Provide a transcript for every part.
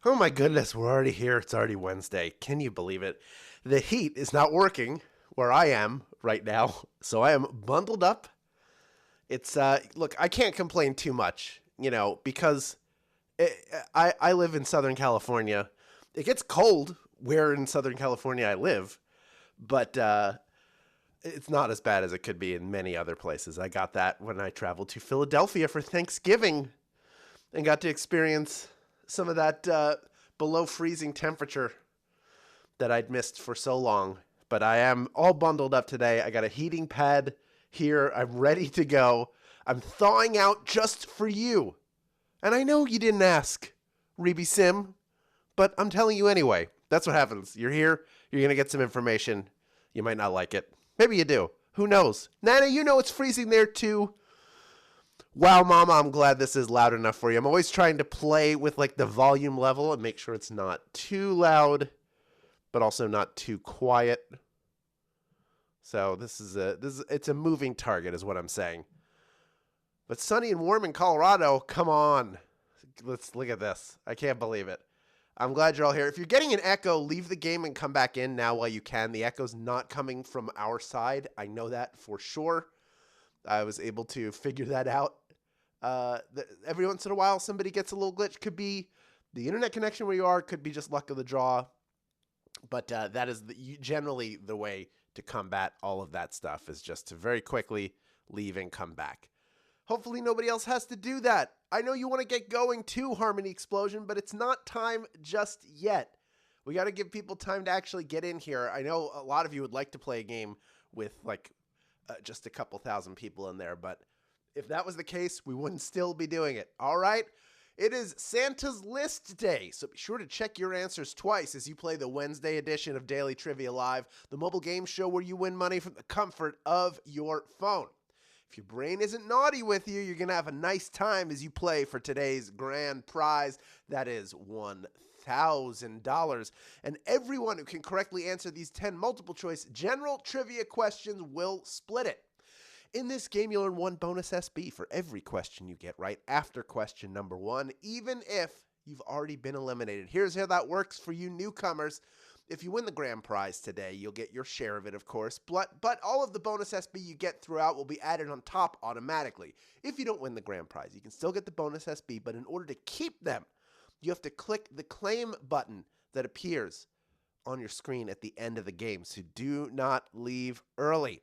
Oh my goodness, we're already here. It's already Wednesday. Can you believe it? The heat is not working where I am right now, so I am bundled up. It's look, I can't complain too much, because it, I live in Southern California. It gets cold where in Southern California I live, but it's not as bad as it could be in many other places. I got that when I traveled to Philadelphia for Thanksgiving and got to experience some of that below freezing temperature that I'd missed for so long. But I am all bundled up today. I got a heating pad here. I'm ready to go. I'm thawing out just for you. And I know you didn't ask, Reby Sim, but I'm telling you anyway. That's what happens. You're here. You're going to get some information. You might not like it. Maybe you do. Who knows? Nana, you know it's freezing there too. Wow, Mama, I'm glad this is loud enough for you. I'm always trying to play with like the volume level and make sure it's not too loud, but also not too quiet. So it's a moving target is what I'm saying. But sunny and warm in Colorado, come on. Let's look at this. I can't believe it. I'm glad you're all here. If you're getting an echo, leave the game and come back in now while you can. The echo's not coming from our side. I know that for sure. I was able to figure that out. Every once in a while, somebody gets a little glitch. Could be the internet connection where you are. Could be just luck of the draw. But that is generally the way to combat all of that stuff is just to very quickly leave and come back. Hopefully nobody else has to do that. I know you want to get going to Harmony Explosion, but it's not time just yet. We got to give people time to actually get in here. I know a lot of you would like to play a game with like just a couple thousand people in there, but if that was the case, we wouldn't still be doing it. All right? It is Santa's List Day, so be sure to check your answers twice as you play the Wednesday edition of Daily Trivia Live, the mobile game show where you win money from the comfort of your phone. If your brain isn't naughty with you, you're going to have a nice time as you play for today's grand prize. That is $1,000. And everyone who can correctly answer these 10 multiple choice general trivia questions will split it. In this game, you'll earn one bonus SB for every question you get right after question number 1, even if you've already been eliminated. Here's how that works for you newcomers. If you win the grand prize today, you'll get your share of it, of course, but all of the bonus SB you get throughout will be added on top automatically. If you don't win the grand prize, you can still get the bonus SB, but in order to keep them, you have to click the claim button that appears on your screen at the end of the game, so do not leave early.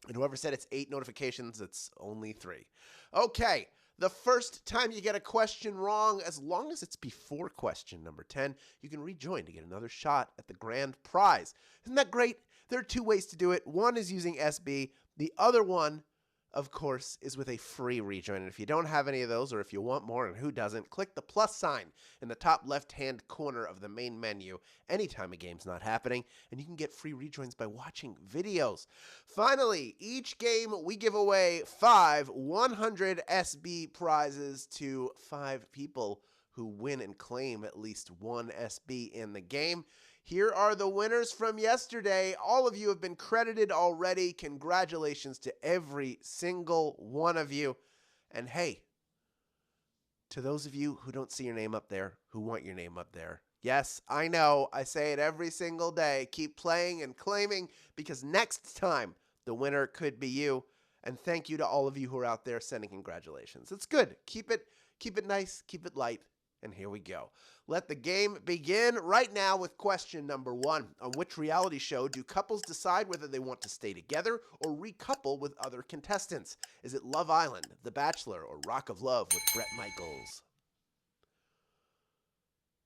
And whoever said it's 8 notifications, it's only 3. Okay. The first time you get a question wrong, as long as it's before question number 10, you can rejoin to get another shot at the grand prize. Isn't that great? There are 2 ways to do it. One is using SB. The other one, of course, is with a free rejoin. And if you don't have any of those, or if you want more, and who doesn't, click the plus sign in the top left-hand corner of the main menu anytime a game's not happening, and you can get free rejoins by watching videos. Finally, each game we give away 5 100 SB prizes to 5 people who win and claim at least 1 SB in the game. Here are the winners from yesterday. All of you have been credited already. Congratulations to every single one of you. And hey, to those of you who don't see your name up there, who want your name up there, yes, I know, I say it every single day. Keep playing and claiming because next time the winner could be you. And thank you to all of you who are out there sending congratulations. It's good. Keep it nice, keep it light. And here we go. Let the game begin right now with question number 1. On which reality show do couples decide whether they want to stay together or recouple with other contestants? Is it Love Island, The Bachelor, or Rock of Love with Bret Michaels?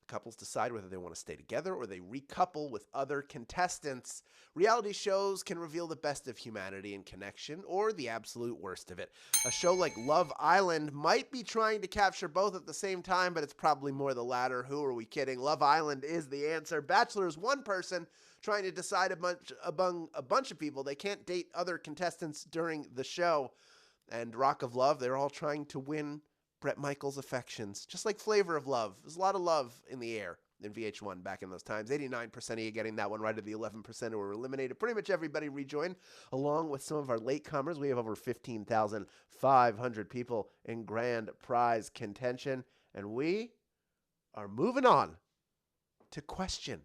Couples decide whether they want to stay together or they recouple with other contestants. Reality shows can reveal the best of humanity and connection or the absolute worst of it. A show like Love Island might be trying to capture both at the same time, but it's probably more the latter. Who are we kidding? Love Island is the answer. Bachelor is one person trying to decide among a bunch of people. They can't date other contestants during the show. And Rock of Love, they're all trying to win Bret Michaels' affections, just like Flavor of Love. There's a lot of love in the air in VH1 back in those times. 89% of you getting that one right, of the 11% who were eliminated. Pretty much everybody rejoined, along with some of our latecomers. We have over 15,500 people in grand prize contention, and we are moving on to question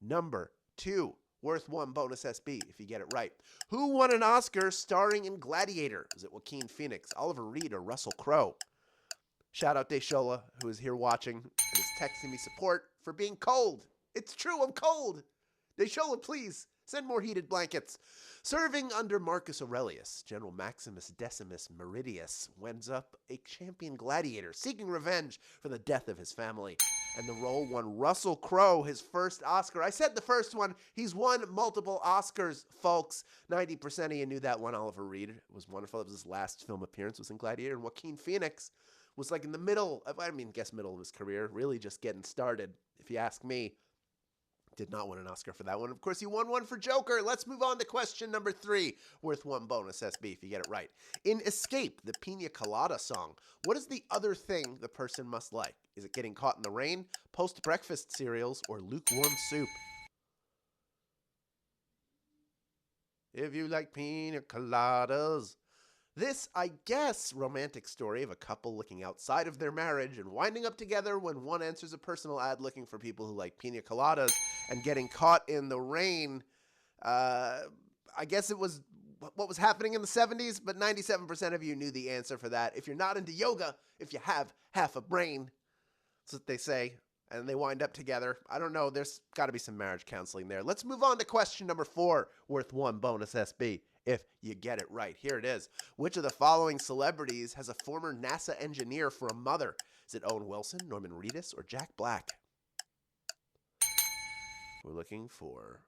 number 2, worth 1 bonus SB if you get it right. Who won an Oscar starring in Gladiator? Was it Joaquin Phoenix, Oliver Reed, or Russell Crowe? Shout out Deshola, who is here watching and is texting me support for being cold. It's true, I'm cold. Deshola, please send more heated blankets. Serving under Marcus Aurelius, General Maximus Decimus Meridius winds up a champion gladiator seeking revenge for the death of his family. And the role won Russell Crowe his first Oscar. I said the first one. He's won multiple Oscars, folks. 90% of you knew that one. Oliver Reed. It was wonderful. It was his last film appearance, was in Gladiator. And Joaquin Phoenix was like in the middle of, middle of his career, really just getting started, if you ask me. Did not win an Oscar for that one. Of course, he won one for Joker. Let's move on to question number 3, worth 1 bonus SB if you get it right. In Escape, the Pina Colada song, what is the other thing the person must like? Is it getting caught in the rain, post-breakfast cereals, or lukewarm soup? If you like pina coladas. This, I guess, romantic story of a couple looking outside of their marriage and winding up together when one answers a personal ad looking for people who like pina coladas and getting caught in the rain. I guess it was what was happening in the 70s, but 97% of you knew the answer for that. If you're not into yoga, if you have half a brain, that's what they say. And they wind up together. I don't know. There's got to be some marriage counseling there. Let's move on to question number 4, worth 1 bonus SB if you get it right. Here it is. Which of the following celebrities has a former NASA engineer for a mother? Is it Owen Wilson, Norman Reedus, or Jack Black? We're looking for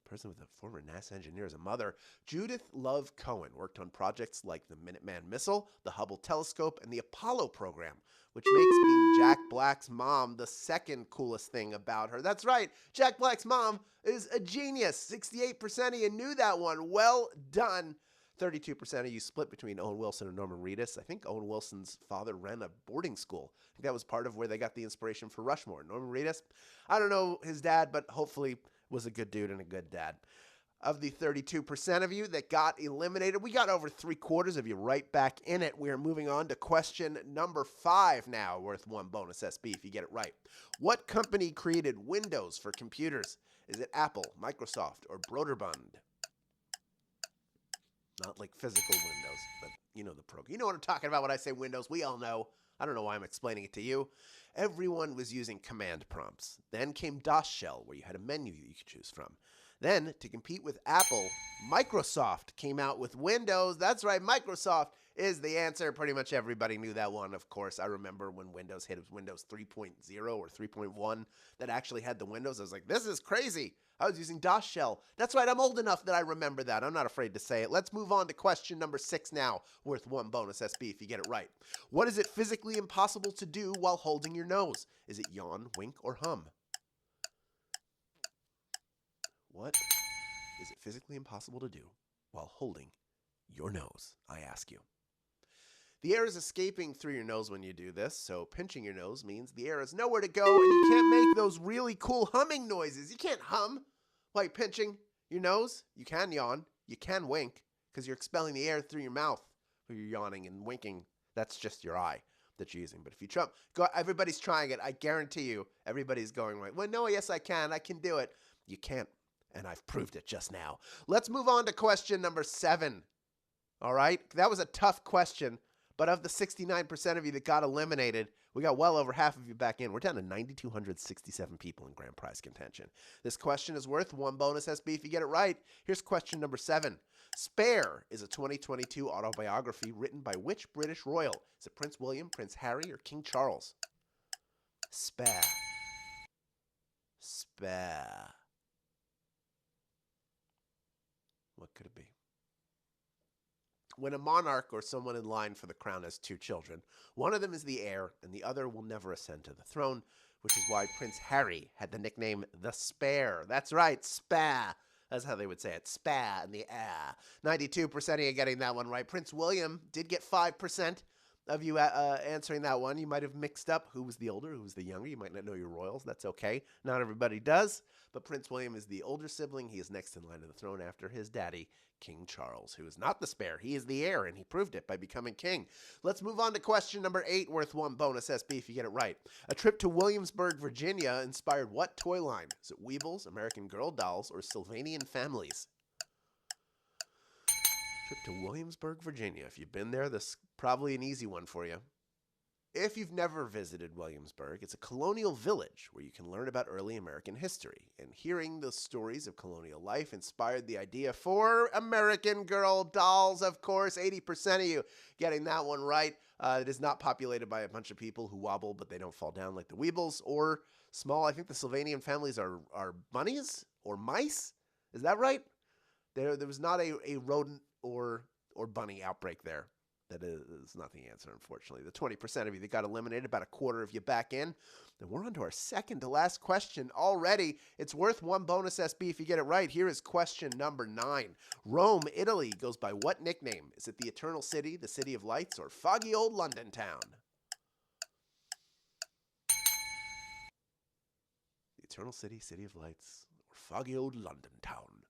a person with a former NASA engineer as a mother. Judith Love Cohen worked on projects like the Minuteman missile, the Hubble telescope, and the Apollo program, which makes being Jack Black's mom the second coolest thing about her. That's right, Jack Black's mom is a genius. 68% of you knew that one. Well done. 32% of you split between Owen Wilson and Norman Reedus. I think Owen Wilson's father ran a boarding school. I think that was part of where they got the inspiration for Rushmore. Norman Reedus, I don't know his dad, but hopefully was a good dude and a good dad. Of the 32% of you that got eliminated, we got over 3/4 of you right back in it. We are moving on to question number 5 now, worth 1 bonus SB if you get it right. What company created Windows for computers? Is it Apple, Microsoft, or Broderbund? Not like physical Windows, but you know the program. You know what I'm talking about when I say Windows. We all know. I don't know why I'm explaining it to you. Everyone was using command prompts. Then came DOS Shell, where you had a menu that you could choose from. Then, to compete with Apple, Microsoft came out with Windows. That's right, Microsoft is the answer. Pretty much everybody knew that one, of course. I remember when Windows hit, it was Windows 3.0 or 3.1 that actually had the Windows. I was like, this is crazy. I was using DOS Shell. That's right, I'm old enough that I remember that. I'm not afraid to say it. Let's move on to question number 6 now, worth 1 bonus SB if you get it right. What is it physically impossible to do while holding your nose? Is it yawn, wink, or hum? What is it physically impossible to do while holding your nose, I ask you? The air is escaping through your nose when you do this, so pinching your nose means the air has nowhere to go and you can't make those really cool humming noises. You can't hum while you're pinching your nose. You can yawn. You can wink because you're expelling the air through your mouth when you're yawning and winking. That's just your eye that you're using. But if you try, everybody's trying it. I guarantee you everybody's going right. Well, no, yes, I can. I can do it. You can't, and I've proved it just now. Let's move on to question number 7. All right? That was a tough question. But of the 69% of you that got eliminated, we got well over half of you back in. We're down to 9,267 people in grand prize contention. This question is worth 1 bonus SB if you get it right. Here's question number 7. Spare is a 2022 autobiography written by which British royal? Is it Prince William, Prince Harry, or King Charles? Spare. Spare. What could it be? When a monarch or someone in line for the crown has 2 children, one of them is the heir and the other will never ascend to the throne, which is why Prince Harry had the nickname the Spare. That's right, Spa. That's how they would say it, Spa and the heir. 92% of you getting that one right. Prince William did get 5%, of you answering that one. You might have mixed up who was the older, who was the younger. You might not know your royals. That's okay. Not everybody does. But Prince William is the older sibling. He is next in line to the throne after his daddy, King Charles, who is not the spare. He is the heir, and he proved it by becoming king. Let's move on to question number 8, worth 1 bonus SB if you get it right. A trip to Williamsburg, Virginia inspired what toy line? Is it Weebles, American Girl dolls, or Sylvanian families? Trip to Williamsburg, Virginia. If you've been there, this is probably an easy one for you. If you've never visited Williamsburg, it's a colonial village where you can learn about early American history. And hearing the stories of colonial life inspired the idea for American Girl dolls, of course. 80% of you getting that one right. It is not populated by a bunch of people who wobble, but they don't fall down like the Weebles or small. I think the Sylvanian families are bunnies or mice. Is that right? There was not a rodent or bunny outbreak there. That is not the answer, unfortunately. The 20% of you that got eliminated, about a quarter of you back in. Then we're on to our second to last question already. It's worth 1 bonus SB if you get it right. Here is question number 9. Rome, Italy goes by what nickname? Is it the Eternal City, the City of Lights, or foggy old London town? The Eternal City, City of Lights, or foggy old London town.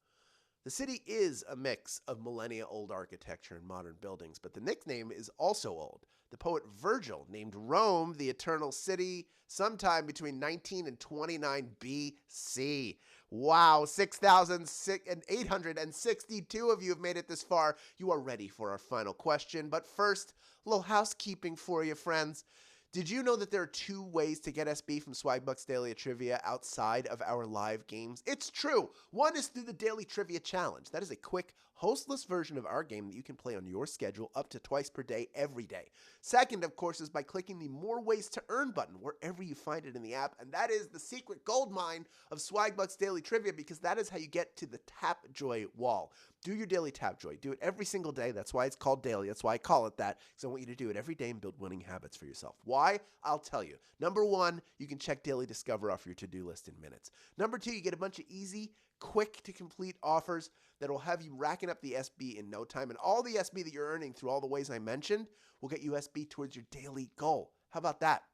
The city is a mix of millennia-old architecture and modern buildings, but the nickname is also old. The poet Virgil named Rome the Eternal City sometime between 19 and 29 BC. Wow, 6,862 of you have made it this far. You are ready for our final question, but first, a little housekeeping for you, friends. Did you know that there are 2 ways to get SB from Swagbucks Daily Trivia outside of our live games? It's true. One is through the Daily Trivia Challenge. That is a quick, hostless version of our game that you can play on your schedule up to twice per day, every day. Second, of course, is by clicking the More Ways to Earn button wherever you find it in the app, and that is the secret gold mine of Swagbucks Daily Trivia because that is how you get to the Tap Joy wall. Do your daily Tap Joy. Do it every single day. That's why it's called daily. That's why I call it that, because I want you to do it every day and build winning habits for yourself. Why? I'll tell you. Number 1, you can check Daily Discover off your to-do list in minutes. Number 2, you get a bunch of easy, quick-to-complete offers that will have you racking up the SB in no time. And all the SB that you're earning through all the ways I mentioned will get you SB towards your daily goal. How about that?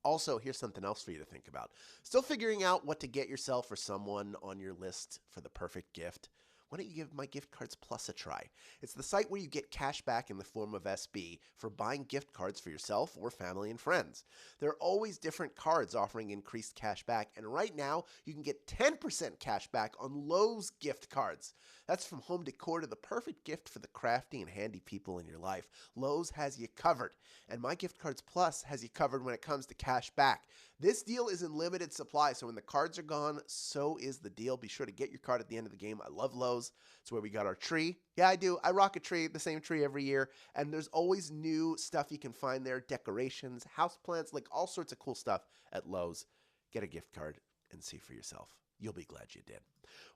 Also, here's something else for you to think about. Still figuring out what to get yourself or someone on your list for the perfect gift? Why don't you give My Gift Cards Plus a try? It's the site where you get cash back in the form of SB for buying gift cards for yourself or family and friends. There are always different cards offering increased cash back, and right now you can get 10% cash back on Lowe's gift cards. That's from home decor to the perfect gift for the crafty and handy people in your life. Lowe's has you covered, and My Gift Cards Plus has you covered when it comes to cash back. This deal is in limited supply, so when the cards are gone, so is the deal. Be sure to get your card at the end of the game. I love Lowe's. It's where we got our tree. Yeah, I do. I rock a tree, the same tree every year, and there's always new stuff you can find there, decorations, houseplants, like all sorts of cool stuff at Lowe's. Get a gift card and see for yourself. You'll be glad you did.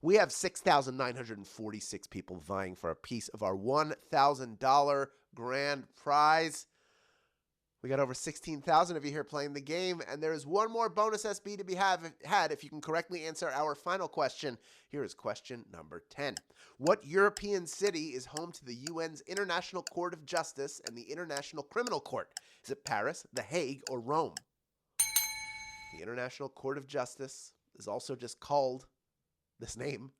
We have 6,946 people vying for a piece of our $1,000 grand prize. We got over 16,000 of you here playing the game, and there is one more bonus SB to be had if you can correctly answer our final question. Here is question number 10. What European city is home to the UN's International Court of Justice and the International Criminal Court? Is it Paris, The Hague, or Rome? The International Court of Justice is also just called this name.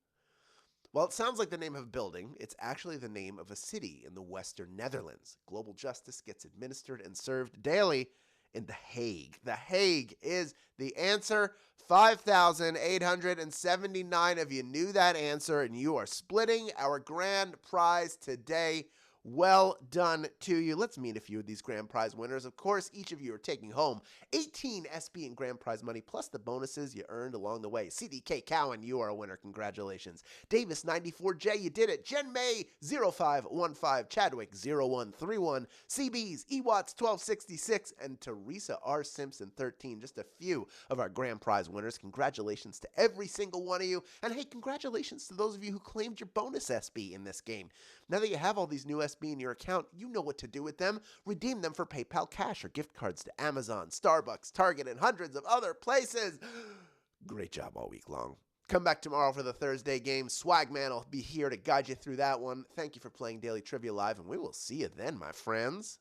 Well, it sounds like the name of a building. It's actually the name of a city in the Western Netherlands. Global justice gets administered and served daily in The Hague. The Hague is the answer. 5,879 of you knew that answer, and you are splitting our grand prize today. Well done to you. Let's meet a few of these grand prize winners. Of course, each of you are taking home 18 SB in grand prize money, plus the bonuses you earned along the way. CDK Cowan, you are a winner. Congratulations. Davis94J, you did it. Jen May 0515, Chadwick 0131, CBs, Ewatts 1266, and Teresa R. Simpson 13. Just a few of our grand prize winners. Congratulations to every single one of you. And hey, congratulations to those of you who claimed your bonus SB in this game. Now that you have all these new SB in your account, you know what to do with them. Redeem them for PayPal cash or gift cards to Amazon, Starbucks, Target, and hundreds of other places. Great job all week long. Come back tomorrow for the Thursday game. Swagman will be here to guide you through that one. Thank you for playing Daily Trivia Live, and we will see you then, my friends.